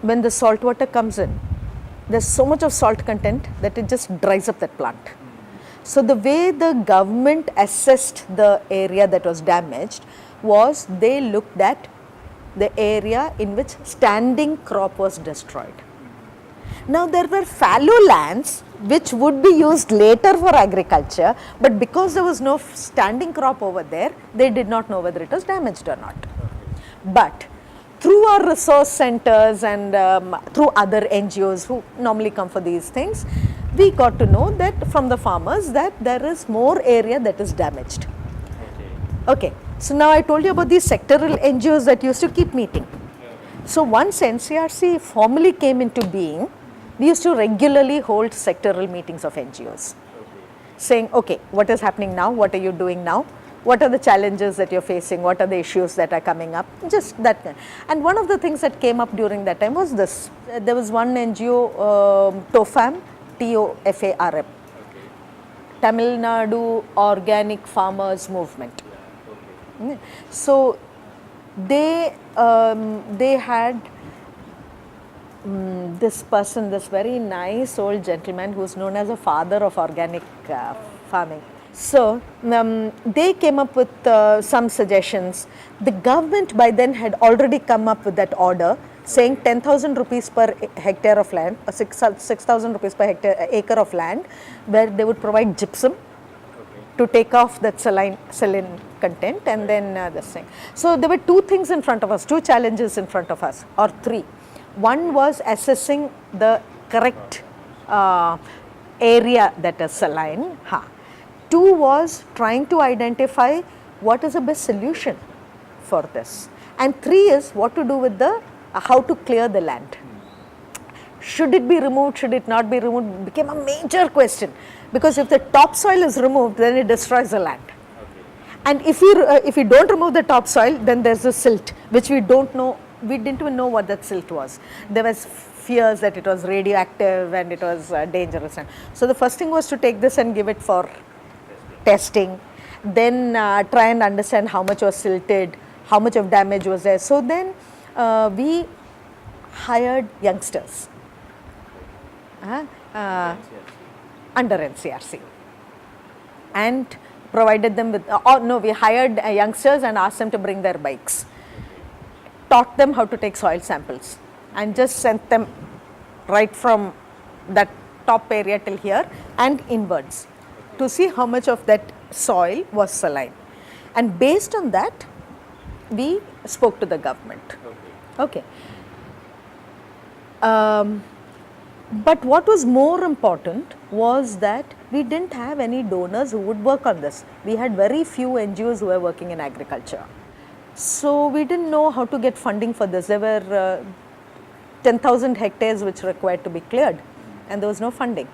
when the salt water comes in, there's so much of salt content that it just dries up that plant. So the way the government assessed the area that was damaged was they looked at the area in which standing crop was destroyed. Now there were fallow lands which would be used later for agriculture, but because there was no standing crop over there, they did not know whether it was damaged or not. But through our resource centers and through other NGOs who normally come for these things, we got to know that from the farmers that there is more area that is damaged. Okay, so now I told you about these sectoral NGOs that used to keep meeting. So once NCRC formally came into being, we used to regularly hold sectoral meetings of NGOs, saying, okay, what is happening now? What are you doing now? What are the challenges that you're facing? What are the issues that are coming up? Just that. And one of the things that came up during that time was this. There was one NGO, TOFARM, TOFARM, Tamil Nadu Organic Farmers Movement. So they had this person, this very nice old gentleman who's known as a father of organic farming. So they came up with some suggestions. The government by then had already come up with that order saying 10,000 rupees per hectare of land, or 6,000 rupees per acre of land, where they would provide gypsum to take off that saline content, and then this thing. So there were two things in front of us, two challenges in front of us, or three. One was assessing the correct area that is saline. Two was trying to identify what is the best solution for this. And three is what to do with the, how to clear the land. Should it be removed, should it not be removed, it became a major question. Because if the topsoil is removed, then it destroys the land. And if you don't remove the topsoil, then there's a silt, which we don't know. We didn't even know what that silt was. There was fears that it was radioactive and it was dangerous. So the first thing was to take this and give it for testing. Then try and understand how much was silted, how much of damage was there. So then we hired youngsters under NCRC and provided them with, we hired youngsters and asked them to bring their bikes. Taught them how to take soil samples and just sent them right from that top area till here and inwards to see how much of that soil was saline. And based on that, we spoke to the government. Okay. But what was more important was that we didn't have any donors who would work on this. We had very few NGOs who were working in agriculture. So we didn't know how to get funding for this. There were 10,000 hectares which required to be cleared, and there was no funding.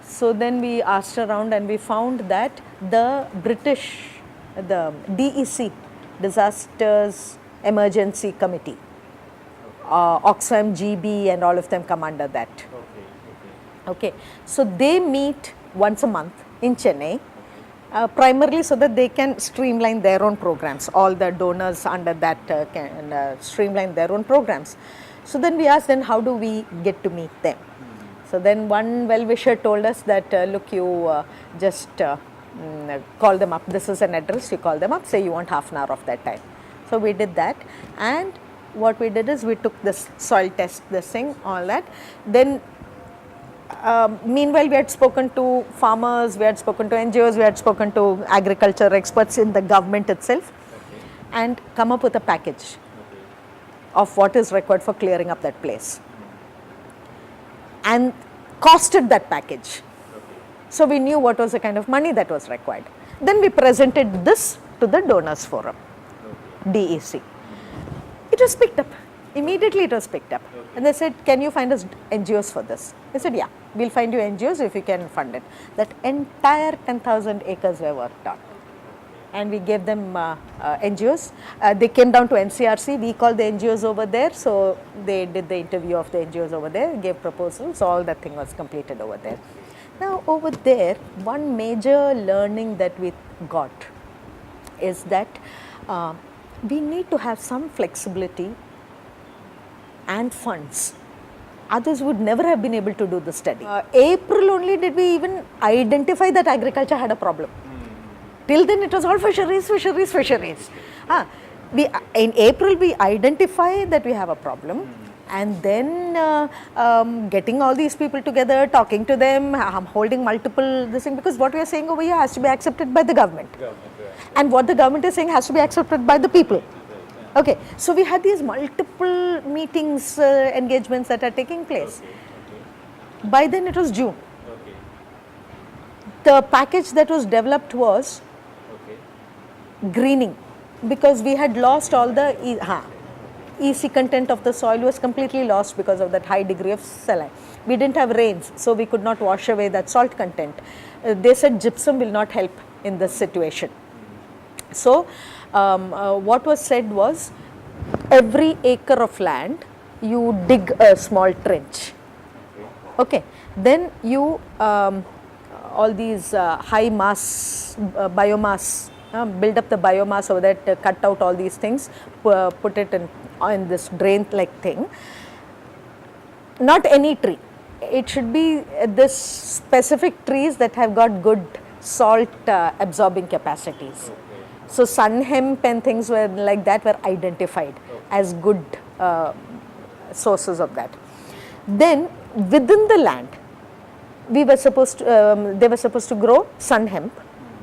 So then we asked around and we found that the British, the DEC, Disasters Emergency Committee, Oxfam, GB and all of them come under that. Okay. So they meet once a month in Chennai. Primarily so that they can streamline their own programs. All the donors under that can streamline their own programs. So then we asked, then how do we get to meet them? So then one well-wisher told us that, look, you just call them up. This is an address, you call them up, say you want half an hour of that time. So we did that, and what we did is we took this soil test, this thing, all that. Then meanwhile, we had spoken to farmers, we had spoken to NGOs, we had spoken to agriculture experts in the government itself, and come up with a package of what is required for clearing up that place, and costed that package. So we knew what was the kind of money that was required. Then we presented this to the donors forum, DEC. It was picked up. Immediately it was picked up. And they said, can you find us NGOs for this? I said, yeah, we'll find you NGOs if you can fund it. That entire 10,000 acres were worked on. And we gave them NGOs. They came down to NCRC. We called the NGOs over there. So they did the interview of the NGOs over there, gave proposals. All that thing was completed over there. Now over there, one major learning that we got is that we need to have some flexibility and funds others would never have been able to do the study. April only did we even identify that agriculture had a problem. Till then it was all fisheries, fisheries, fisheries. In April we identify that we have a problem, and then getting all these people together, talking to them, holding multiple this thing, because what we are saying over here has to be accepted by the government. And what the government is saying has to be accepted by the people. Okay, so we had these multiple meetings, engagements that are taking place. By then it was June. The package that was developed was greening, because we had lost all the EC content of the soil was completely lost because of that high degree of saline. We didn't have rains, so we could not wash away that salt content. They said gypsum will not help in this situation. So what was said was, every acre of land you dig a small trench. Okay, then you all these high mass biomass, build up the biomass over that, cut out all these things, put it in this drain like thing. Not any tree, it should be this specific trees that have got good salt absorbing capacities. So sun hemp and things were like that were identified as good sources of that. Then within the land, we were supposed to, they were supposed to grow sun hemp.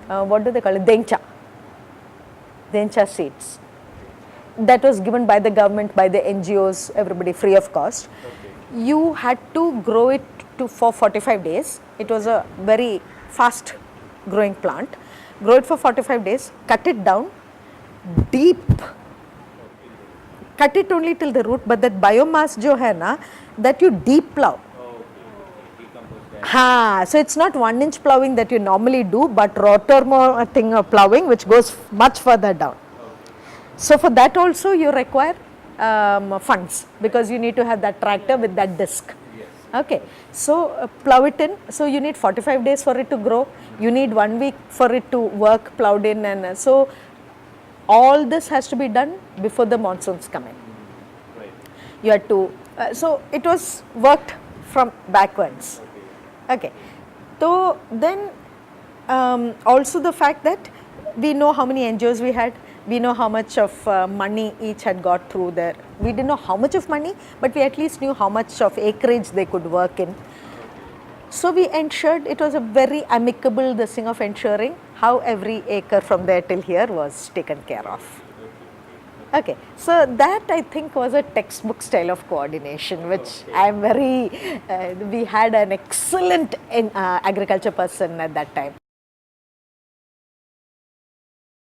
What do they call it? Dencha seeds. That was given by the government, by the NGOs, everybody free of cost. You had to grow it for 45 days. It was a very fast growing plant. Grow it for 45 days, cut it down deep, cut it only till the root, but that biomass jo hai na, that you deep plow. So it's not 1 inch plowing that you normally do, but rotor thing of plowing which goes much further down. So for that also you require funds, because you need to have that tractor with that disc. Okay, so plow it in. So you need 45 days for it to grow. You need 1 week for it to work plowed in, and so all this has to be done before the monsoons come in. You had to, so it was worked from backwards. Okay, so then also the fact that we know how many NGOs we had, we know how much of money each had got through there. We didn't know how much of money, but we at least knew how much of acreage they could work in. So we ensured, it was a very amicable this thing of ensuring how every acre from there till here was taken care of. Okay, so that I think was a textbook style of coordination, which I am very, we had an excellent agriculture person at that time.